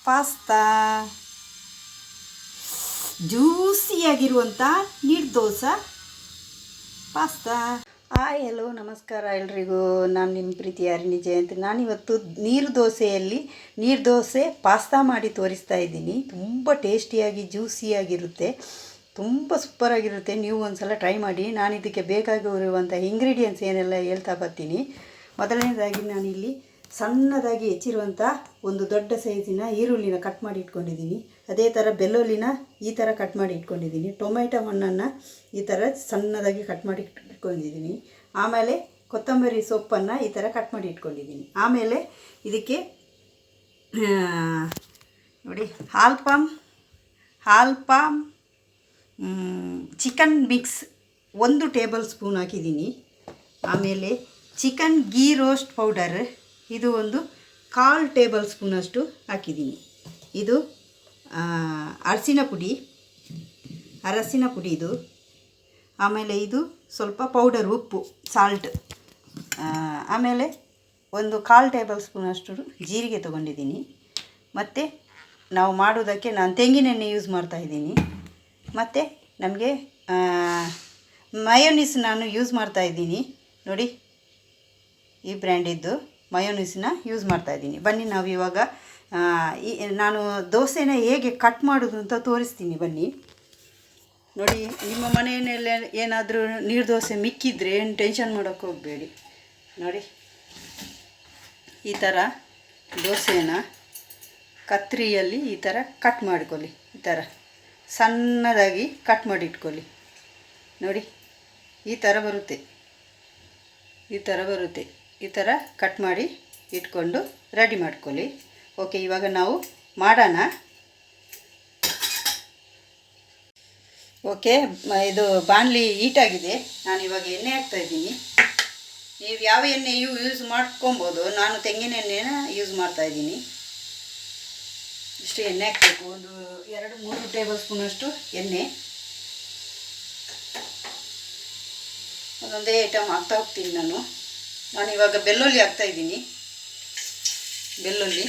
Pasta, ಜ್ಯೂಸಿಯಾಗಿರುವಂಥ neer dosa pasta. Hi hello ನಮಸ್ಕಾರ ಎಲ್ರಿಗೂ. ನಾನು ನಿಮ್ಮ ಪ್ರೀತಿ ಹರಿಣಿಜಯಂತ್. ನಾನಿವತ್ತು ನೀರ್ದೋಸೆ ಪಾಸ್ತಾ ಮಾಡಿ ತೋರಿಸ್ತಾ ಇದ್ದೀನಿ. ತುಂಬ ಟೇಸ್ಟಿಯಾಗಿ ಜ್ಯೂಸಿಯಾಗಿರುತ್ತೆ, ತುಂಬ ಸೂಪರಾಗಿರುತ್ತೆ. ನೀವು ಒಂದು ಸಲ ಟ್ರೈ ಮಾಡಿ. ನಾನು ಇದಕ್ಕೆ ಬೇಕಾಗಿರುವಂಥ ಇಂಗ್ರೀಡಿಯೆಂಟ್ಸ್ ಏನೆಲ್ಲ ಹೇಳ್ತಾ ಬರ್ತೀನಿ. ಮೊದಲನೇದಾಗಿ ನಾನಿಲ್ಲಿ ಸಣ್ಣದಾಗಿ ಹೆಚ್ಚಿರುವಂಥ ಒಂದು ದೊಡ್ಡ ಸೈಜಿನ ಈರುಳ್ಳಿನ ಕಟ್ ಮಾಡಿ ಇಟ್ಕೊಂಡಿದ್ದೀನಿ. ಅದೇ ಥರ ಬೆಳ್ಳುಳ್ಳಿನ ಈ ಥರ ಕಟ್ ಮಾಡಿ ಇಟ್ಕೊಂಡಿದ್ದೀನಿ. ಟೊಮೆಟೊ ಹಣ್ಣನ್ನು ಈ ಥರ ಸಣ್ಣದಾಗಿ ಕಟ್ ಮಾಡಿ ಇಟ್ಕೊಂಡಿದ್ದೀನಿ. ಆಮೇಲೆ ಕೊತ್ತಂಬರಿ ಸೊಪ್ಪನ್ನು ಈ ಥರ ಕಟ್ ಮಾಡಿ ಇಟ್ಕೊಂಡಿದ್ದೀನಿ. ಆಮೇಲೆ ಇದಕ್ಕೆ ನೋಡಿ ಹಾಲ್ ಪಾಮ್ ಚಿಕನ್ ಮಿಕ್ಸ್ 1 ಟೇಬಲ್ ಸ್ಪೂನ್ ಹಾಕಿದ್ದೀನಿ. ಆಮೇಲೆ ಚಿಕನ್ ಗೀ ರೋಸ್ಟ್ ಪೌಡರ್ ಇದು ಒಂದು 1/4 ಟೇಬಲ್ ಸ್ಪೂನಷ್ಟು ಹಾಕಿದ್ದೀನಿ. ಇದು ಅರಸಿನ ಪುಡಿ ಇದು. ಆಮೇಲೆ ಇದು ಸ್ವಲ್ಪ ಪೌಡರ್ ಉಪ್ಪು ಸಾಲ್ಟ್. ಆಮೇಲೆ ಒಂದು 1/4 ಟೇಬಲ್ ಸ್ಪೂನಷ್ಟು ಜೀರಿಗೆ ತೊಗೊಂಡಿದ್ದೀನಿ. ಮತ್ತು ನಾವು ಮಾಡೋದಕ್ಕೆ ನಾನು ತೆಂಗಿನೆಣ್ಣೆ ಯೂಸ್ ಮಾಡ್ತಾಯಿದ್ದೀನಿ. ಮತ್ತು ನಮಗೆ ಮಯೋನೀಸ್ ನಾನು ಯೂಸ್ ಮಾಡ್ತಾಯಿದ್ದೀನಿ. ನೋಡಿ, ಈ ಬ್ರ್ಯಾಂಡಿದ್ದು ಮಯೋನೀಸನ್ನ ಯೂಸ್ ಮಾಡ್ತಾಯಿದ್ದೀನಿ. ಬನ್ನಿ ನಾವು ಇವಾಗ ನಾನು ದೋಸೆನ ಹೇಗೆ ಕಟ್ ಮಾಡೋದು ಅಂತ ತೋರಿಸ್ತೀನಿ. ಬನ್ನಿ ನೋಡಿ. ನಿಮ್ಮ ಮನೆಯಲ್ಲೆಲ್ಲ ಏನಾದರೂ ನೀರ್ದೋಸೆ ಮಿಕ್ಕಿದ್ರೆ ಏನು ಟೆನ್ಷನ್ ಮಾಡೋಕ್ಕೆ ಹೋಗಬೇಡಿ. ನೋಡಿ, ಈ ಥರ ದೋಸೆನ ಕತ್ರಿಯಲ್ಲಿ ಈ ಥರ ಕಟ್ ಮಾಡಿಕೊಳ್ಳಿ. ಈ ಥರ ಸಣ್ಣದಾಗಿ ಕಟ್ ಮಾಡಿ ಇಟ್ಕೊಳ್ಳಿ. ನೋಡಿ, ಈ ಥರ ಬರುತ್ತೆ. ಈ ಥರ ಕಟ್ ಮಾಡಿ ಇಟ್ಕೊಂಡು ರೆಡಿ ಮಾಡ್ಕೊಳ್ಳಿ. ಓಕೆ, ಇವಾಗ ನಾವು ಮಾಡೋಣ. ಓಕೆ, ಇದು ಬಾಣಲಿ ಹೀಟಾಗಿದೆ. ನಾನು ಇವಾಗ ಎಣ್ಣೆ ಹಾಕ್ತಾಯಿದ್ದೀನಿ. ನೀವು ಯಾವ ಎಣ್ಣೆಯೂ ಯೂಸ್ ಮಾಡ್ಕೊಬೋದು. ನಾನು ತೆಂಗಿನ ಎಣ್ಣೆನ ಯೂಸ್ ಮಾಡ್ತಾಯಿದ್ದೀನಿ. ಇಷ್ಟು ಎಣ್ಣೆ ಹಾಕಬೇಕು. ಒಂದು 2-3 ಟೇಬಲ್ ಸ್ಪೂನಷ್ಟು ಎಣ್ಣೆ. ಒಂದೊಂದೇ ಐಟಮ್ ಹಾಕ್ತಾ ಹೋಗ್ತೀನಿ ನಾನು ಇವಾಗ ಬೆಳ್ಳುಳ್ಳಿ ಹಾಕ್ತಾಯಿದ್ದೀನಿ. ಬೆಳ್ಳುಳ್ಳಿ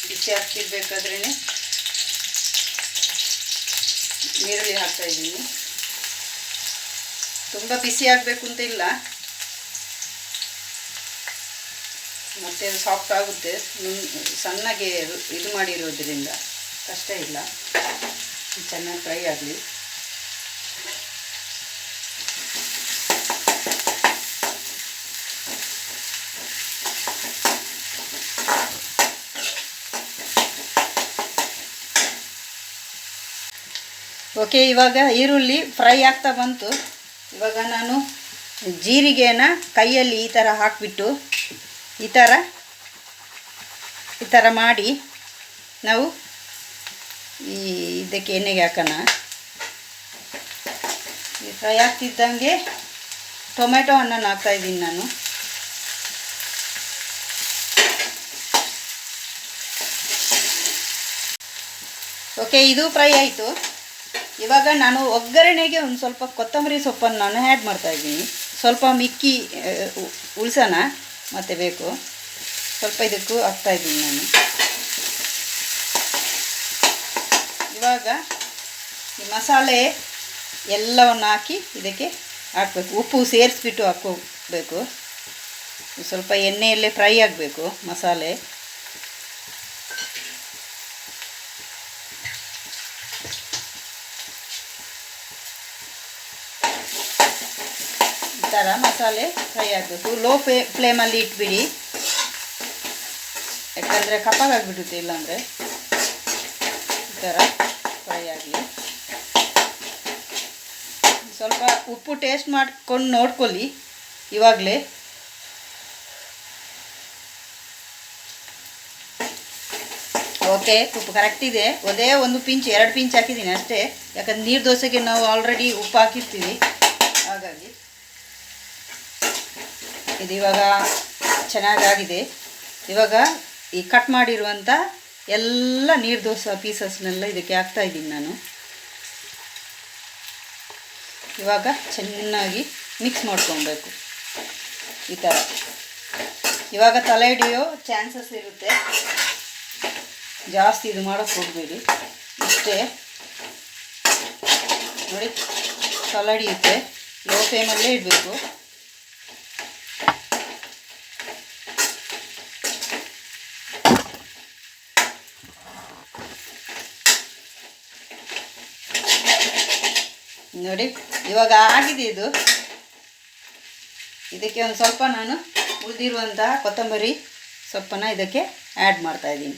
ಬಿಸಿ ಹಾಕ್ತಿರ್ಬೇಕಾದ್ರೇ ಈರುಳ್ಳಿ ಹಾಕ್ತಾಯಿದ್ದೀನಿ. ತುಂಬ ಬಿಸಿ ಆಗಬೇಕು ಅಂತ ಇಲ್ಲ, ಮತ್ತು ಸಾಫ್ಟ್ ಆಗುತ್ತೆ. ಸಣ್ಣಗೆ ಇದು ಮಾಡಿರೋದ್ರಿಂದ ಕಷ್ಟ ಇಲ್ಲ. ಚೆನ್ನಾಗಿ ಫ್ರೈ ಆಗಲಿ. ಓಕೆ, ಇವಾಗ ಈರುಳ್ಳಿ ಫ್ರೈ ಆಗ್ತಾ ಬಂತು. ಇವಾಗ ನಾನು ಜೀರಿಗೆನ ಕೈಯಲ್ಲಿ ಈ ಥರ ಹಾಕಿಬಿಟ್ಟು ಈ ಥರ ಮಾಡಿ ನಾವು ಇದಕ್ಕೆ ಎಣ್ಣೆಗೆ ಹಾಕೋಣ. ಫ್ರೈ ಆಗ್ತಿದ್ದಂಗೆ ಟೊಮೆಟೊ ಹಣ್ಣನ್ನು ಹಾಕ್ತಾಯಿದ್ದೀನಿ ನಾನು. ಓಕೆ, ಇದು ಫ್ರೈ ಆಯಿತು. ಇವಾಗ ನಾನು ಒಗ್ಗರಣೆಗೆ ಒಂದು ಸ್ವಲ್ಪ ಕೊತ್ತಂಬರಿ ಸೊಪ್ಪನ್ನು ನಾನು ಆ್ಯಡ್ ಮಾಡ್ತಾಯಿದ್ದೀನಿ. ಸ್ವಲ್ಪ ಮಿಕ್ಕಿ ಉಳಿಸೋಣ, ಮತ್ತೆ ಬೇಕು ಸ್ವಲ್ಪ ಇದಕ್ಕೂ ಹಾಕ್ತಾಯಿದ್ದೀನಿ ನಾನು. ಇವಾಗ ಈ ಮಸಾಲೆ ಎಲ್ಲವನ್ನು ಹಾಕಿ ಇದಕ್ಕೆ ಹಾಕಬೇಕು. ಉಪ್ಪು ಸೇರಿಸ್ಬಿಟ್ಟು ಹಾಕ್ಕೋಬೇಕು. ಸ್ವಲ್ಪ ಎಣ್ಣೆಯಲ್ಲೇ ಫ್ರೈ ಆಗಬೇಕು ಮಸಾಲೆ. ಈ ಥರ ಮಸಾಲೆ ಫ್ರೈ ಆಗಬೇಕು. ಲೋ ಫ್ಲೇಮಲ್ಲಿ ಇಟ್ಬಿಡಿ, ಯಾಕಂದರೆ ಕಪ್ಪಾಗಿಬಿಡುತ್ತೆ. ಇಲ್ಲಾಂದರೆ ಈ ಥರ ಫ್ರೈ ಆಗಲಿ. ಸ್ವಲ್ಪ ಉಪ್ಪು ಟೇಸ್ಟ್ ಮಾಡ್ಕೊಂಡು ನೋಡ್ಕೊಳ್ಳಿ ಇವಾಗಲೇ. ಓಕೆ, ಉಪ್ಪು ಕರೆಕ್ಟ್ ಇದೆ. ಒಂದೇ 1 ಪಿಂಚ್ 2 ಪಿಂಚ್ ಹಾಕಿದ್ದೀನಿ ಅಷ್ಟೇ, ಯಾಕಂದ್ರೆ ನೀರು ದೋಸೆಗೆ ನಾವು ಆಲ್ರೆಡಿ ಉಪ್ಪು ಹಾಕಿರ್ತೀವಿ. ಹಾಗಾಗಿ ಇದು ಇವಾಗ ಚೆನ್ನಾಗಾಗಿದೆ. ಇವಾಗ ಈ ಕಟ್ ಮಾಡಿರುವಂಥ ಎಲ್ಲ ನೀರ್ದೋಸೆ ಪೀಸಸ್ನೆಲ್ಲ ಇದಕ್ಕೆ ಹಾಕ್ತಾಯಿದ್ದೀನಿ ನಾನು. ಇವಾಗ ಚೆನ್ನಾಗಿ ಮಿಕ್ಸ್ ಮಾಡ್ಕೊಬೇಕು ಈ ಥರ. ಇವಾಗ ತಲೆ ಹಿಡಿಯೋ ಚಾನ್ಸಸ್ ಇರುತ್ತೆ, ಜಾಸ್ತಿ ಇದು ಮಾಡೋಕ್ಕೆ ಹೋಗಬೇಡಿ. ಇಷ್ಟೇ ನೋಡಿ, ತಲೆ ಹಿಡಿಯುತ್ತೆ. ಲೋ ಫ್ಲೇಮಲ್ಲೇ ಇಡಬೇಕು. ನೋಡಿ ಇವಾಗ ಆಗಿದೆ ಇದು. ಇದಕ್ಕೆ ಒಂದು ಸ್ವಲ್ಪ ನಾನು ಉಳಿದಿರುವಂತಹ ಕೊತ್ತಂಬರಿ ಸೊಪ್ಪನ್ನು ಇದಕ್ಕೆ ಆ್ಯಡ್ ಮಾಡ್ತಾಯಿದ್ದೀನಿ.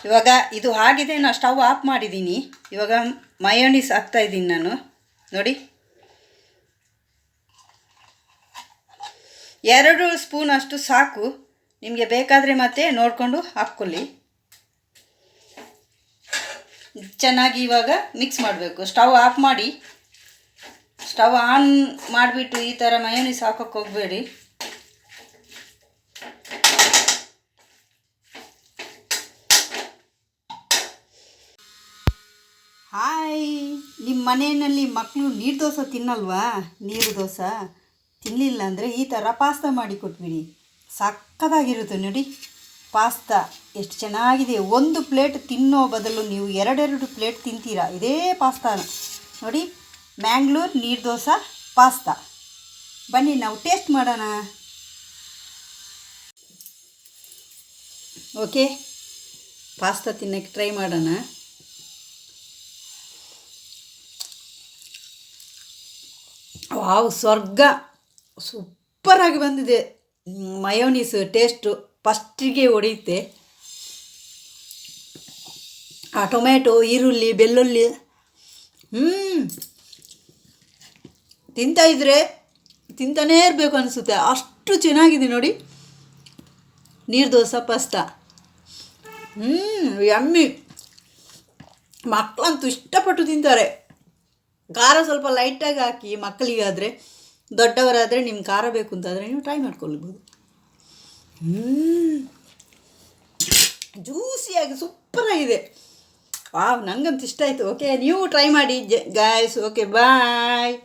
ಇವಾಗ ಇದು ಆಗಿದೆ, ನಾನು ಸ್ಟವ್ ಆಫ್ ಮಾಡಿದ್ದೀನಿ. ಇವಾಗ ಮಯೋನೀಸ್ ಹಾಕ್ತಾಯಿದ್ದೀನಿ ನಾನು. ನೋಡಿ 2 ಸ್ಪೂನ್ ಅಷ್ಟು ಸಾಕು. ನಿಮಗೆ ಬೇಕಾದರೆ ಮತ್ತೆ ನೋಡಿಕೊಂಡು ಹಾಕ್ಕೊಳ್ಳಿ. ಚೆನ್ನಾಗಿ ಇವಾಗ ಮಿಕ್ಸ್ ಮಾಡಬೇಕು. ಸ್ಟವ್ ಆಫ್ ಮಾಡಿ, ಸ್ಟವ್ ಆನ್ ಮಾಡಿಬಿಟ್ಟು ಈ ಥರ ಮಯೋನೀಸ್ ಹಾಕೋಕ್ಕೆ ಹೋಗಬೇಡಿ. ಹಾಯ್, ನಿಮ್ಮ ಮನೆಯಲ್ಲಿ ಮಕ್ಕಳು ನೀರು ದೋಸೆ ತಿನ್ನಲ್ವಾ? ನೀರು ದೋಸೆ ತಿನ್ನಲಿಲ್ಲ ಅಂದರೆ ಈ ಥರ ಪಾಸ್ತಾ ಮಾಡಿ ಕೊಟ್ಬಿಡಿ. ಸಕ್ಕತ್ತಾಗಿರುತ್ತೆ ನೋಡಿ. ಪಾಸ್ತಾ ಎಷ್ಟು ಚೆನ್ನಾಗಿದೆ. 1 ಪ್ಲೇಟ್ ತಿನ್ನೋ ಬದಲು ನೀವು 2 ಪ್ಲೇಟ್ ತಿಂತೀರಾ ಇದೇ ಪಾಸ್ತಾನ. ನೋಡಿ, ಮ್ಯಾಂಗ್ಳೂರ್ ನೀರು ದೋಸೆ ಪಾಸ್ತಾ. ಬನ್ನಿ ನಾವು ಟೇಸ್ಟ್ ಮಾಡೋಣ. ಓಕೆ, ಪಾಸ್ತಾ ತಿನ್ನೋಕ್ಕೆ ಟ್ರೈ ಮಾಡೋಣ. ವಾವ್, ಸ್ವರ್ಗ! ಸೂಪರಾಗಿ ಬಂದಿದೆ. ಮಯೋನೀಸ್ ಟೇಸ್ಟು ಫಸ್ಟಿಗೆ ಹೊಡೆಯುತ್ತೆ. ಆ ಟೊಮೆಟೊ, ಈರುಳ್ಳಿ, ಬೆಳ್ಳುಳ್ಳಿ ತಿಂತಾಯಿದ್ರೆ ತಿಂತಾನೇ ಇರಬೇಕು ಅನಿಸುತ್ತೆ, ಅಷ್ಟು ಚೆನ್ನಾಗಿದೆ ನೋಡಿ ನೀರು ದೋಸೆ ಪಾಸ್ತಾ. ಯಮ್ಮಿ. ಮಕ್ಕಳಂತೂ ಇಷ್ಟಪಟ್ಟು ತಿಂತಾರೆ. ಖಾರ ಸ್ವಲ್ಪ ಲೈಟಾಗಿ ಹಾಕಿ ಮಕ್ಕಳಿಗಾದರೆ. ದೊಡ್ಡವರಾದರೆ ನಿಮ್ಗೆ ಖಾರ ಬೇಕು ಅಂತಾದರೆ ನೀವು ಟ್ರೈ ಮಾಡ್ಕೊಳ್ಬೋದು. ಜ್ಯೂಸಿಯಾಗಿ ಸೂಪರಾಗಿದೆ. ವಾವ್, ನನಗಂತೂ ಇಷ್ಟ ಆಯಿತು. ಓಕೆ, ನೀವು ಟ್ರೈ ಮಾಡಿ ಗಾಯ್ಸ್. ಓಕೆ, ಬಾಯ್.